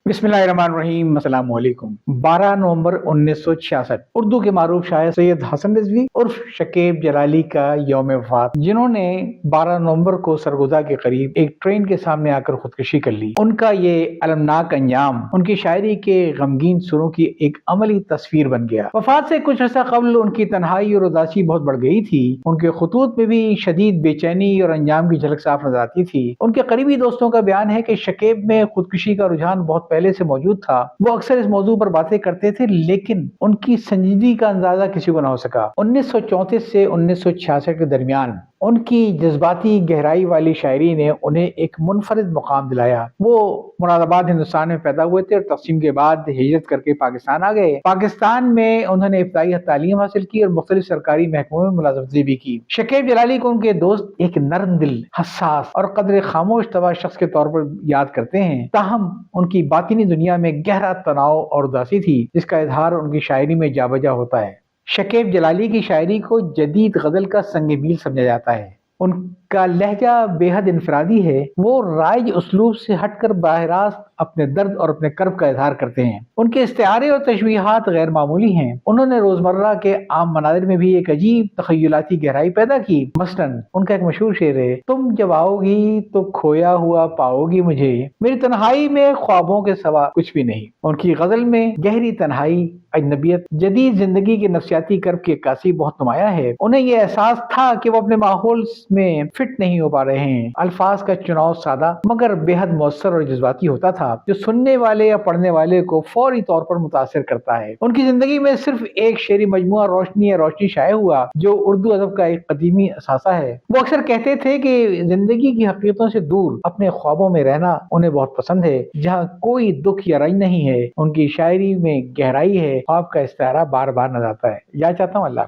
बिस्मिल्लाहिर्रहमानिर्रहीम, अस्सलाम वालेकुम। 12 नवंबर 1966 उर्दू के मारूफ शायर सैयद हसन रिजवी उर्फ शकीब जलाली का यौम वफात, जिन्होंने 12 नवंबर को सरगोदा के करीब एक ट्रेन के सामने आकर खुदकुशी कर ली। उनका ये अलमनाक अंजाम उनकी शायरी के गमगीन सुरों की एक अमली तस्वीर बन गया। वफात से कुछ अर्सा कबल उनकी तन्हाई और उदासी बहुत बढ़ गई थी। उनके खुतूत में भी शदीद बेचैनी और अंजाम की झलक साफ नजर आती थी। उनके करीबी दोस्तों का बयान है कि शकीब में खुदकुशी का रुझान बहुत पहले से मौजूद था। वो अक्सर इस मौजू पर बातें करते थे, लेकिन उनकी संजीदगी का अंदाजा किसी को ना हो सका। 1934 से 1966 के दरमियान उनकी जज्बाती गहराई वाली शायरी ने उन्हें एक मुनफरिद मुकाम दिलाया। वो मुरादाबाद हिंदुस्तान में पैदा हुए थे और तक़सीम के बाद हिजरत करके पाकिस्तान आ गए। पाकिस्तान में उन्होंने इब्तदाई तालीम हासिल की और मुख्तलिफ सरकारी महकमों में मुलाजमत भी की। शकीब जलाली को उनके दोस्त एक नरम दिल, हसास और कदर खामोश तवा शख्स के तौर पर याद करते हैं। ताहम उनकी बातिनी दुनिया में गहरा तनाव और उदासी थी, जिसका इजहार उनकी शायरी में जाबजा होता है। शकीब जलाली की शायरी को जदीद गजल का संग मील समझा जाता है। उनका लहजा बेहद इनफरादी है। वो राइज उसलूब से हटकर बाहरास्त अपने दर्द और अपने कर्ब का इजहार करते हैं। उनके इस्तिआरे और तशबीहात गैर मामूली हैं। उन्होंने रोजमर्रा के आम मनाजिर में भी एक अजीब तखयलाती गहराई पैदा की। मसलन उनका एक मशहूर शेर है, तुम जब आओगी तो खोया हुआ पाओगी मुझे, मेरी तन्हाई में ख्वाबों के सिवा कुछ भी नहीं। उनकी गजल में गहरी तन्हाई, अजनबियत, जदीद जिंदगी के नफसियाती कर्ब की अक्कासी बहुत नुमाया है। उन्हें यह एहसास था कि वो अपने माहौल में फिट नहीं हो पा रहे हैं। अल्फाज का चुनाव सादा मगर बेहद मौसर और जज्बाती होता था, जो सुनने वाले या पढ़ने वाले को फौरी तौर पर मुतासिर करता है। उनकी जिंदगी में सिर्फ एक शेरी मजमुआ रोशनी या रोशनी शाये हुआ, जो उर्दू अदब का एक कदीमी असासा है। वो अक्सर कहते थे कि जिंदगी की हकीकतों से दूर अपने ख्वाबों में रहना उन्हें बहुत पसंद है, जहाँ कोई दुख या रंज नहीं है। उनकी शायरी में गहराई है, ख्वाब का इस्तारा बार बार नजर आता है। याद चाहता हूँ। अल्लाह।